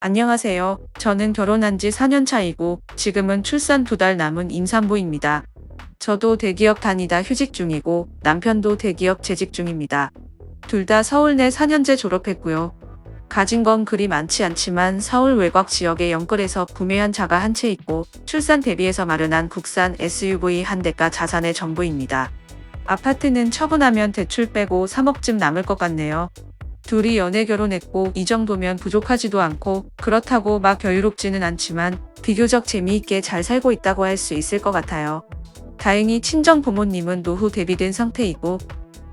안녕하세요. 저는 결혼한 지 4년 차이고 지금은 출산 2달 남은 임산부입니다. 저도 대기업 다니다 휴직 중이고 남편도 대기업 재직 중입니다. 둘 다 서울내 4년제 졸업했고요. 가진 건 그리 많지 않지만 서울 외곽 지역의 영끌에서 구매한 차가 한 채 있고 출산 대비해서 마련한 국산 SUV 한 대가 자산의 전부입니다. 아파트는 처분하면 대출 빼고 3억쯤 남을 것 같네요. 둘이 연애 결혼했고 이 정도면 부족하지도 않고 그렇다고 막 여유롭지는 않지만 비교적 재미있게 잘 살고 있다고 할 수 있을 것 같아요. 다행히 친정 부모님은 노후 대비된 상태이고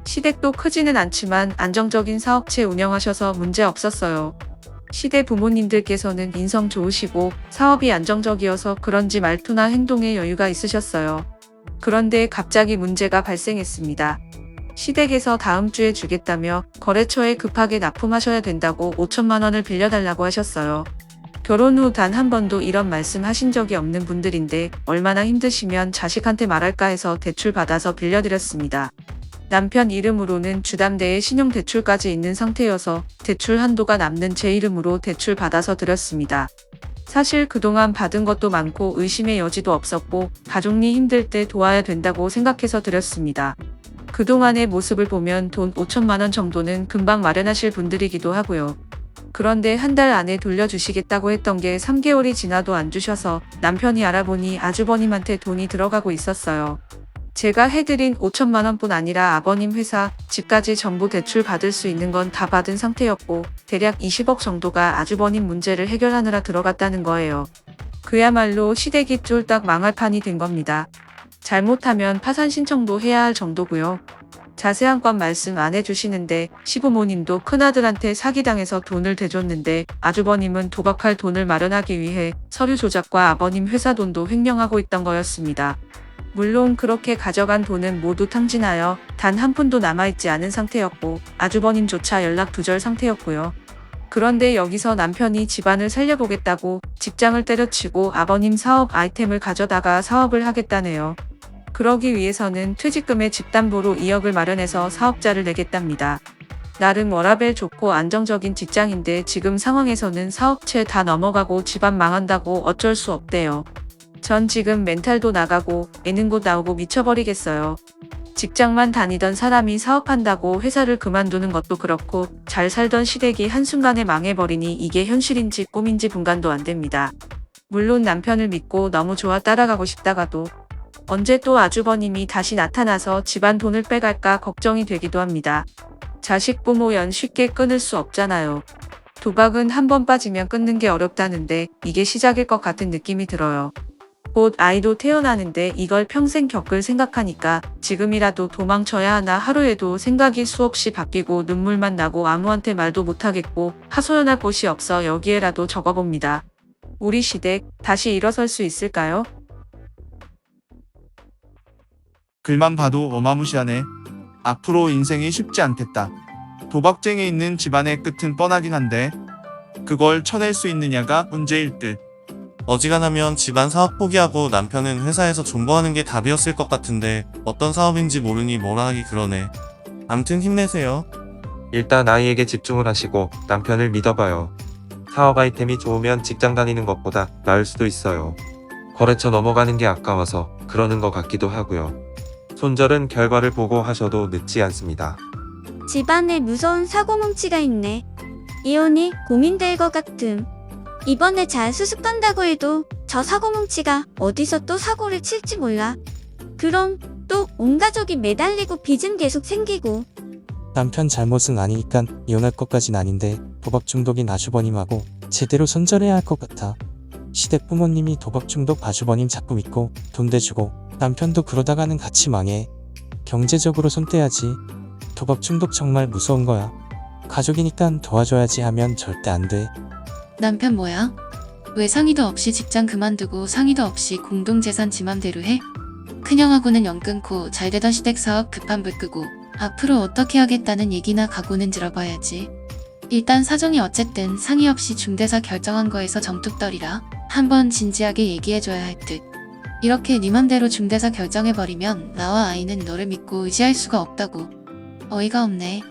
시댁도 크지는 않지만 안정적인 사업체 운영하셔서 문제 없었어요. 시댁 부모님들께서는 인성 좋으시고 사업이 안정적이어서 그런지 말투나 행동에 여유가 있으셨어요. 그런데 갑자기 문제가 발생했습니다. 시댁에서 다음 주에 주겠다며 거래처에 급하게 납품하셔야 된다고 5천만 원을 빌려달라고 하셨어요. 결혼 후 단 한 번도 이런 말씀 하신 적이 없는 분들인데 얼마나 힘드시면 자식한테 말할까 해서 대출 받아서 빌려드렸습니다. 남편 이름으로는 주담대에 신용대출까지 있는 상태여서 대출 한도가 남는 제 이름으로 대출 받아서 드렸습니다. 사실 그동안 받은 것도 많고 의심의 여지도 없었고 가족이 힘들 때 도와야 된다고 생각해서 드렸습니다. 그동안의 모습을 보면 돈 5천만 원 정도는 금방 마련하실 분들이기도 하고요. 그런데 한 달 안에 돌려주시겠다고 했던 게 3개월이 지나도 안 주셔서 남편이 알아보니 아주버님한테 돈이 들어가고 있었어요. 제가 해드린 5천만 원뿐 아니라 아버님 회사, 집까지 전부 대출 받을 수 있는 건 다 받은 상태였고 대략 20억 정도가 아주버님 문제를 해결하느라 들어갔다는 거예요. 그야말로 시댁이 쫄딱 망할 판이 된 겁니다. 잘못하면 파산 신청도 해야 할 정도고요. 자세한 건 말씀 안 해주시는데 시부모님도 큰아들한테 사기당해서 돈을 대줬는데 아주버님은 도박할 돈을 마련하기 위해 서류 조작과 아버님 회사 돈도 횡령하고 있던 거였습니다. 물론 그렇게 가져간 돈은 모두 탕진하여 단 한 푼도 남아있지 않은 상태였고 아주버님조차 연락 두절 상태였고요. 그런데 여기서 남편이 집안을 살려보겠다고 직장을 때려치고 아버님 사업 아이템을 가져다가 사업을 하겠다네요. 그러기 위해서는 퇴직금의 집담보로 2억을 마련해서 사업자를 내겠답니다. 나름 워라밸 좋고 안정적인 직장인데 지금 상황에서는 사업체 다 넘어가고 집안 망한다고 어쩔 수 없대요. 전 지금 멘탈도 나가고 애는 곧 나오고 미쳐버리겠어요. 직장만 다니던 사람이 사업한다고 회사를 그만두는 것도 그렇고 잘 살던 시댁이 한순간에 망해버리니 이게 현실인지 꿈인지 분간도 안 됩니다. 물론 남편을 믿고 너무 좋아 따라가고 싶다가도 언제 또 아주버님이 다시 나타나서 집안 돈을 빼갈까 걱정이 되기도 합니다. 자식 부모 연 쉽게 끊을 수 없잖아요. 도박은 한 번 빠지면 끊는 게 어렵다는데 이게 시작일 것 같은 느낌이 들어요. 곧 아이도 태어나는데 이걸 평생 겪을 생각하니까 지금이라도 도망쳐야 하나 하루에도 생각이 수없이 바뀌고 눈물만 나고 아무한테 말도 못하겠고 하소연할 곳이 없어 여기에라도 적어봅니다. 우리 시댁 다시 일어설 수 있을까요? 글만 봐도 어마무시하네. 앞으로 인생이 쉽지 않겠다. 도박쟁이 있는 집안의 끝은 뻔하긴 한데 그걸 쳐낼 수 있느냐가 문제일 듯. 어지간하면 집안 사업 포기하고 남편은 회사에서 존버하는 게 답이었을 것 같은데 어떤 사업인지 모르니 뭐라 하기 그러네. 암튼 힘내세요. 일단 아이에게 집중을 하시고 남편을 믿어봐요. 사업 아이템이 좋으면 직장 다니는 것보다 나을 수도 있어요. 거래처 넘어가는 게 아까워서 그러는 것 같기도 하고요. 손절은 결과를 보고 하셔도 늦지 않습니다. 집안에 무서운 사고 뭉치가 있네. 이혼이 고민될 것 같음. 이번에 잘 수습한다고 해도 저 사고 뭉치가 어디서 또 사고를 칠지 몰라. 그럼 또 온 가족이 매달리고 빚은 계속 생기고. 남편 잘못은 아니니까 이혼할 것까진 아닌데 도박 중독인 아주버님하고 제대로 손절해야 할 것 같아. 시댁 부모님이 도박 중독 아주버님 자꾸 믿고 돈 대주고 남편도 그러다가는 같이 망해. 경제적으로 손 떼야지. 도박 중독 정말 무서운 거야. 가족이니까 도와줘야지 하면 절대 안 돼. 남편 뭐야? 왜 상의도 없이 직장 그만두고 상의도 없이 공동재산 지 맘대로 해? 큰형하고는 연 끊고 잘되던 시댁 사업 급한 불 끄고 앞으로 어떻게 하겠다는 얘기나 각오는 들어봐야지. 일단 사정이 어쨌든 상의 없이 중대사 결정한 거에서 정뚝떨이라 한번 진지하게 얘기해줘야 할 듯. 이렇게 네 맘대로 중대사 결정해버리면 나와 아이는 너를 믿고 의지할 수가 없다고. 어이가 없네.